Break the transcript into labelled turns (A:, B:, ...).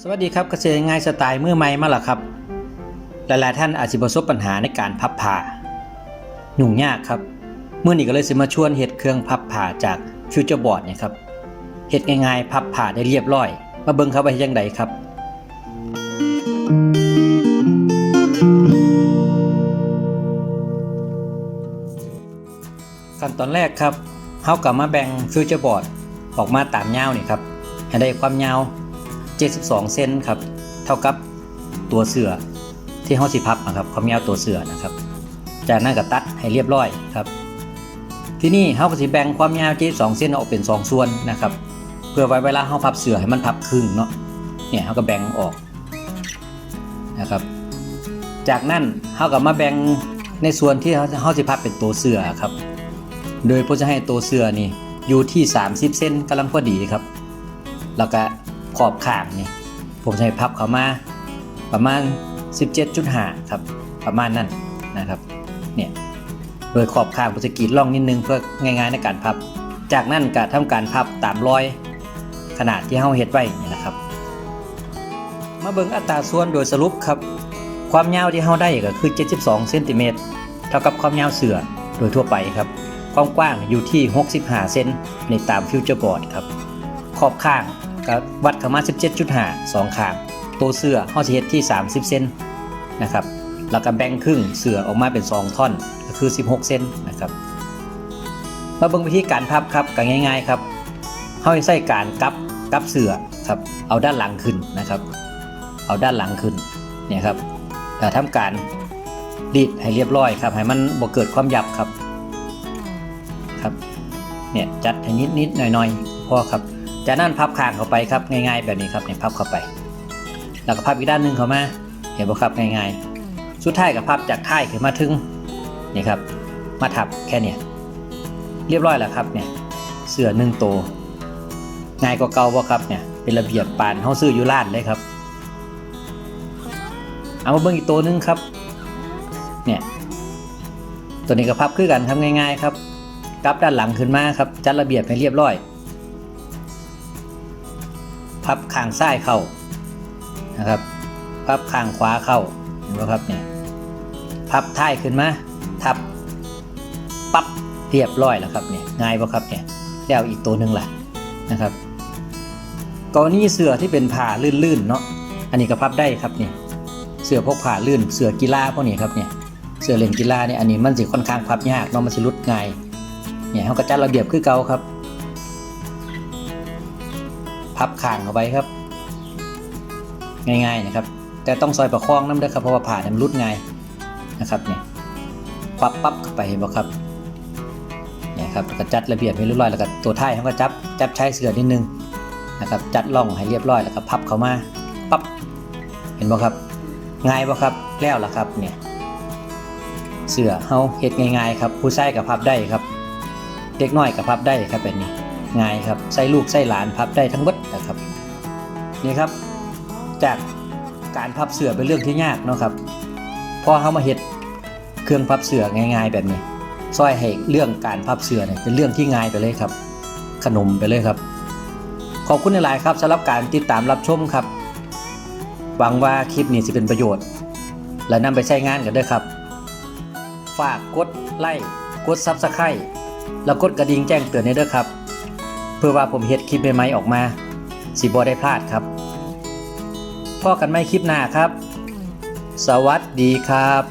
A: สวัสดีครับเกษตรง่ายสไตล์มือใหม่มาแล้วครับหลายๆท่านอาจจะประสบปัญหาในการพับผ้ายุ่งยากครับเมื่อนี้ก็เลยสิมาชวนเฮ็ดเครื่องพับผ้าจากฟิวเจอร์บอร์ดเนี่ยครับเฮ็ดง่ายๆพับผ้าได้เรียบร้อยมาเบิ่งครับว่าเฮ็ดจังไดครับขั้นตอนแรกครับเฮาก็มาแบ่งฟิวเจอร์บอร์ดออกมาตามยาวนี่ครับให้ได้ความยาว72 เซนครับเท่ากับตัวเสือที่เฮาสิพับนะครับความยาวตัวเสือนะครับจากนั้นก็ตัดให้เรียบร้อยครับที่นี่เฮาก็สิแบ่งความยาว72 เซนออกเป็น2ส่วนนะครับเพื่อไว้เวลาเฮาพับเสือให้มันพับครึ่งเนาะเนี่ยเฮาก็แบ่งออกนะครับจากนั้นเฮาก็มาแบ่งในส่วนที่เฮาสิพับเป็นตัวเสือครับโดยผมจะให้ตัวเสือนี่อยู่ที่30 เซนกำลังพอดีครับแล้วก็ขอบข้างนี่ผมจะให้พับเข้ามาประมาณ 17.5 ครับประมาณนั้นนะครับเนี่ยโดยขอบข้างผมจะกรีดร่องนิดนึงเพื่อง่ายๆในการพับจากนั้นก็ทำการพับตามรอยขนาดที่เฮาเฮ็ดไว้นี่นะครับมาเบิ่งอัตราส่วนโดยสรุปครับความยาวที่เฮาได้ก็คือ72 เซนติเมตรเท่ากับความยาวเสือโดยทั่วไปครับความกว้างอยู่ที่65 เซนในตามฟิวเจอร์บอร์ดครับขอบข้างก็วัดเข้ามา 17.5 2 ข้างตัวเสือเฮาสิเฮ็ดที่30 เซนนะครับแล้วก็แบ่งครึ่งเสือออกมาเป็น2ท่อนก็คือ16 เซนนะครับมาเบิ่งวิธีการพับครับก็ง่ายๆครับเฮาใช้การกับเสือครับเอาด้านหลังขึ้นนะครับเอาด้านหลังขึ้นเนี่ยครับแล้วทำการรีดให้เรียบร้อยครับให้มันบ่เกิดความหยับครับเนี่ยจัดให้นิดๆหน่อยๆพอครับจากนั้นพับข้างเข้าไปครับง่ายๆแบบนี้ครับเนี่ยพับเข้าไปแล้วก็พับอีกด้านหนึ่งเข้ามาเห็นป่ะครับง่ายๆสุดท้ายก็พับจากท้ายขึ้นมาถึงนี่ครับมาทับแค่นี้เรียบร้อยแล้วครับเนี่ยเสื้อ1 ตัวง่ายกว่าเก่าบ่ครับเนี่ยเป็นระเบียบปานเฮาซื้ออยู่ร้านเลยครับเอามาเบิ่งอีกตัวนึงครับเนี่ยตัวนี้ก็พับคือกันครับง่ายๆครับกลับด้านหลังขึ้นมาครับจัดระเบียบให้เรียบร้อยพับข้างซ้ายเข้านะครับพับข้างขวาเข้าเห็นไหมครับเนี่ยพับท้ายขึ้นมาทับปั๊บเรียบร้อยแล้วครับเนี่ยง่ายป่ะครับเนี่ยแล้วอีกตัวหนึ่งล่ะนะครับกรณีเสื้อที่เป็นผ้าลื่นๆเนาะอันนี้ก็พับได้ครับเนี่ยเสื้อพวกผ้าลื่นเสื้อกีฬาพวกนี้ครับเนี่ยเสื้อเล่นกีฬาเนี่ยอันนี้มันสิค่อนข้างพับยากเนาะมันสิรุดง่ายเนี่ยเขาก็จัดระเบียบคือเก่าครับพับข้างเข้าไปครับง่ายๆนะครับแต่ต้องซอยประคองน้ำด้วยครับเพราะว่าผ่าเนี่ยมันรุดง่ายนะครับเนี่ยปั๊บเข้าไปเห็นไหมครับเนี่ยครับก็จัดระเบียบให้เรียบร้อยแล้วก็ตัวท้ายเขาก็จับใช้เสือนิดนึงนะครับจัดร่องให้เรียบร้อยแล้วก็พับเข้ามาปั๊บเห็นไหมครับง่ายป่ะครับแล้วล่ะครับเนี่ยเสือเขาเฮ็ดง่ายๆครับผู้ชายกับพับได้ครับเด็กน้อยกับพับได้ครับแบบนี้ง่ายครับใส่ลูกใส่หลานพับได้ทั้งหมดนะครับนี่ครับจากการพับเสื่อเป็นเรื่องที่ยากเนาะครับพอเขามาเฮ็ดเครื่องพับเสื่อง่ายๆแบบนี้ซอยให้เรื่องการพับเสื่อเนี่ยเป็นเรื่องที่ง่ายไปเลยครับขนมไปเลยครับขอบคุณหลายๆครับสำหรับการติดตามรับชมครับหวังว่าคลิปนี้จะเป็นประโยชน์และนำไปใช้งานกันด้วยครับฝากกดไลค์กด Subscribe แล้วกดกระดิ่งแจ้งเตือนให้ด้วยครับเพื่อว่าผมเฮ็ดคลิปใหม่ๆออกมาสิบ่ได้พลาดครับพบกันใหม่คลิปหน้าครับสวัสดีครับ